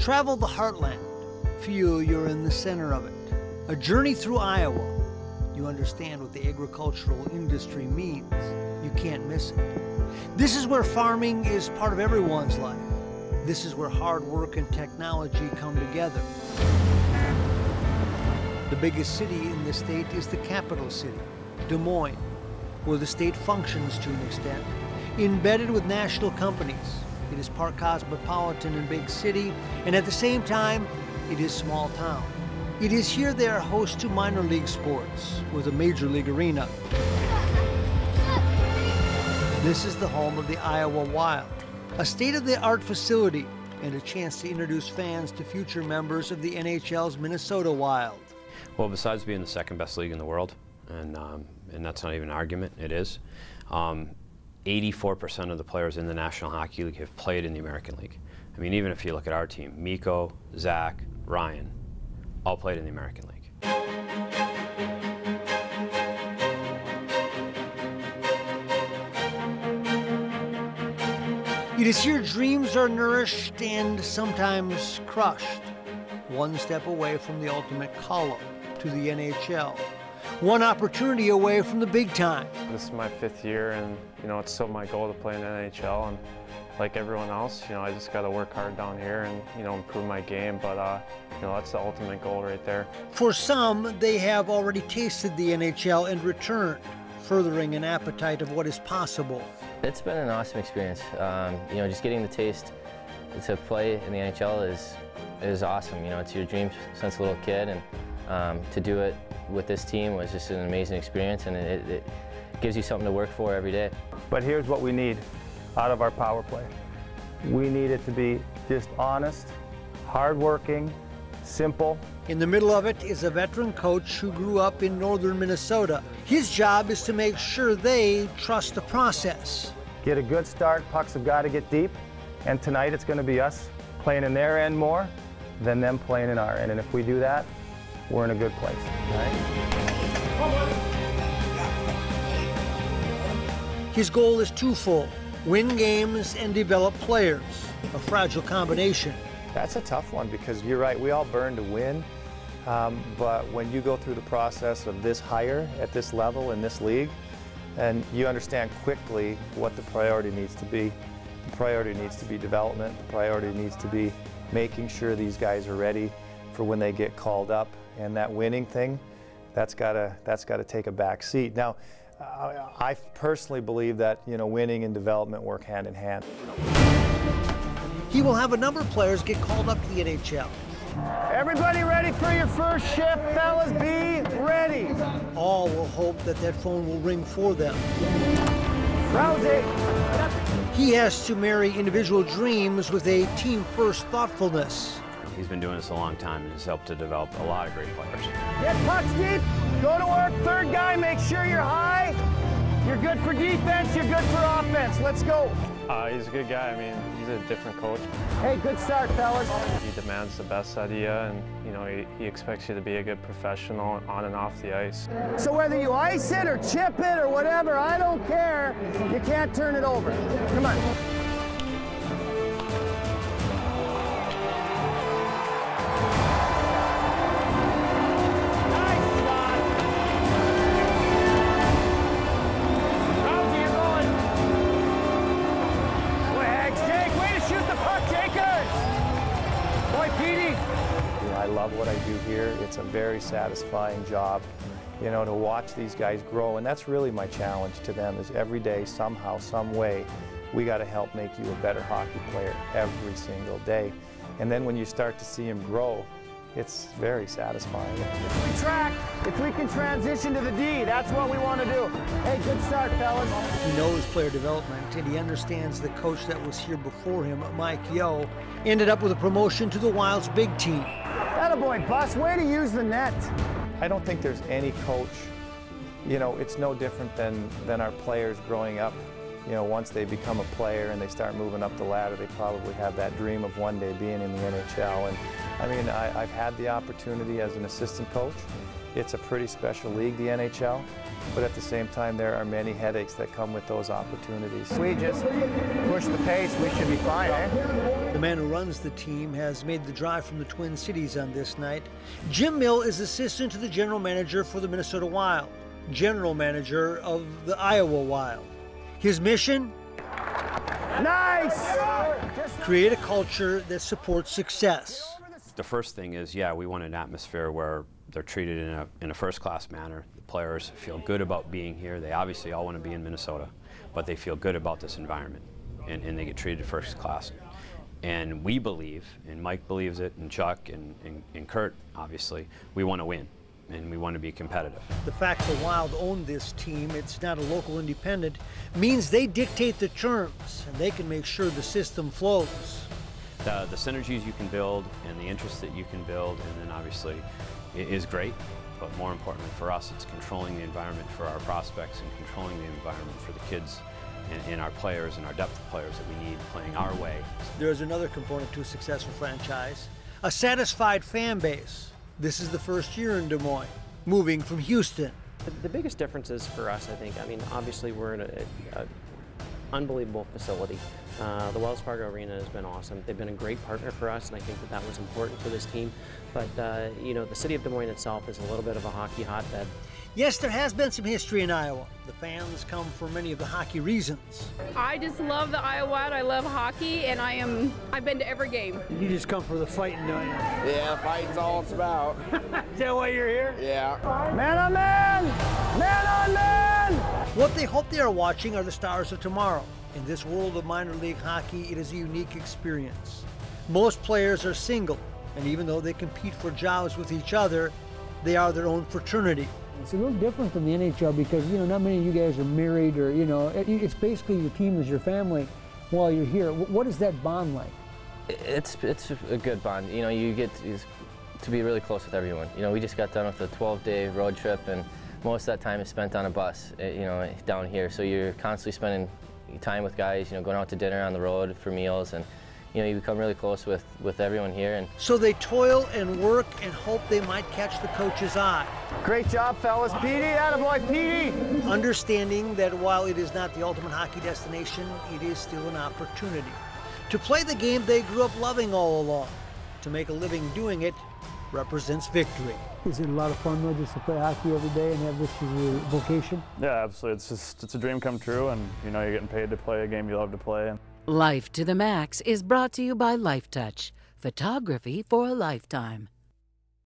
Travel the heartland. Feel you're in the center of it. A journey through Iowa. You understand what the agricultural industry means. You can't miss it. This is where farming is part of everyone's life. This is where hard work and technology come together. The biggest city in the state is the capital city, Des Moines, where the state functions to an extent. Embedded with national companies, it is part cosmopolitan and big city, and at the same time, it is small town. It is here they are host to minor league sports with a major league arena. This is the home of the Iowa Wild, a state-of-the-art facility and a chance to introduce fans to future members of the NHL's Minnesota Wild. Well, besides being the second best league in the world, and that's not even an argument, it is, 84% of the players in the National Hockey League have played in the American League. I mean, even if you look at our team, Mikko, Zach, Ryan, all played in the American League. It is here dreams are nourished and sometimes crushed. One step away from the ultimate call-up to the NHL. One opportunity away from the big time. This is my 5th year, and it's still my goal to play in the NHL. And like everyone else, I just got to work hard down here and improve my game. But that's the ultimate goal right there. For some, they have already tasted the NHL and returned, furthering an appetite of what is possible. It's been an awesome experience. Just getting the taste to play in the NHL is awesome. It's your dream since a little kid, and to do it with this team was just an amazing experience, and it gives you something to work for every day. But here's what we need out of our power play. We need it to be just honest, hardworking, simple. In the middle of it is a veteran coach who grew up in northern Minnesota. His job is to make sure they trust the process. Get a good start, pucks have got to get deep, and tonight it's going to be us playing in their end more than them playing in our end. And if we do that, we're in a good place. All right? His goal is twofold: win games and develop players. A fragile combination. That's a tough one because you're right, we all burn to win. But when you go through the process of this higher at this level in this league, and you understand quickly what the priority needs to be. The priority needs to be development. The priority needs to be making sure these guys are ready for when they get called up. And that winning thing, that's gotta take a back seat. Now, I personally believe that winning and development work hand in hand. He will have a number of players get called up to the NHL. Everybody ready for your first shift, fellas? Be ready. All will hope that that phone will ring for them. Rousey. He has to marry individual dreams with a team-first thoughtfulness. He's been doing this a long time and has helped to develop a lot of great players. Get pucks deep, go to work, third guy, make sure you're high. You're good for defense, you're good for offense. Let's go. He's a good guy. I mean, he's a different coach. Hey, good start, fellas. He demands the best out of you, and he expects you to be a good professional on and off the ice. So whether you ice it or chip it or whatever, I don't care. You can't turn it over. Come on. I love what I do here. It's a very satisfying job, to watch these guys grow. And that's really my challenge to them is every day, somehow, some way, we got to help make you a better hockey player every single day. And then when you start to see him grow, it's very satisfying. If we track, if we can transition to the D, that's what we want to do. Hey, good start, fellas. He knows player development, and he understands the coach that was here before him, Mike Yeo, ended up with a promotion to the Wild's big team. Attaboy, Bus, way to use the net. I don't think there's any coach, it's no different than our players growing up you know, once they become a player and they start moving up the ladder, they probably have that dream of one day being in the NHL. And I mean, I've had the opportunity as an assistant coach. It's a pretty special league, the NHL, but at the same time, there are many headaches that come with those opportunities. We just push the pace, we should be fine, eh? The man who runs the team has made the drive from the Twin Cities on this night. Jim Mill is assistant to the general manager for the Minnesota Wild, general manager of the Iowa Wild. His mission? Nice! Create a culture that supports success. The first thing is, yeah, we want an atmosphere where they're treated in a first-class manner. The players feel good about being here. They obviously all want to be in Minnesota, but they feel good about this environment, and they get treated first class. And we believe, and Mike believes it, and Chuck, and Kurt, obviously, we want to win, and we want to be competitive. The fact the Wild own this team, it's not a local independent, means they dictate the terms, and they can make sure the system flows. The synergies you can build and the interest that you can build, and then obviously it is great, but more importantly for us, it's controlling the environment for our prospects and controlling the environment for the kids and our players and our depth of players that we need playing our way. There's another component to a successful franchise, a satisfied fan base. This is the first year in Des Moines, moving from Houston. The biggest difference is for us, I think, I mean, obviously we're in an unbelievable facility. The Wells Fargo Arena has been awesome. They've been a great partner for us, and I think that that was important for this team. But, you know, the city of Des Moines itself is a little bit of a hockey hotbed. Yes, there has been some history in Iowa. The fans come for many of the hockey reasons. I just love the Iowa Wild. I love hockey, and I've been to every game. You just come for the fighting, don't you? Yeah, fighting's all it's about. Is that why you're here? Yeah. Man on man! Man on man! What they hope they are watching are the stars of tomorrow. In this world of minor league hockey, it is a unique experience. Most players are single, and even though they compete for jobs with each other, they are their own fraternity. It's a little different from the NHL because, you know, not many of you guys are married or, you know, it's basically your team is your family while you're here. What is that bond like? It's a good bond. You know, you get to be really close with everyone. You know, we just got done with a 12-day road trip, and most of that time is spent on a bus, you know, down here. So you're constantly spending time with guys, you know, going out to dinner on the road for meals, and you know, you become really close with everyone here. And so they toil and work and hope they might catch the coach's eye. Great job, fellas. Petey, attaboy, Petey! Understanding that while it is not the ultimate hockey destination, it is still an opportunity to play the game they grew up loving all along. To make a living doing it represents victory. Is it a lot of fun though, just to play hockey every day and have this as your vocation? Yeah, absolutely. It's a dream come true, and you know, you're getting paid to play a game you love to play. Life to the Max is brought to you by Life Touch, photography for a lifetime.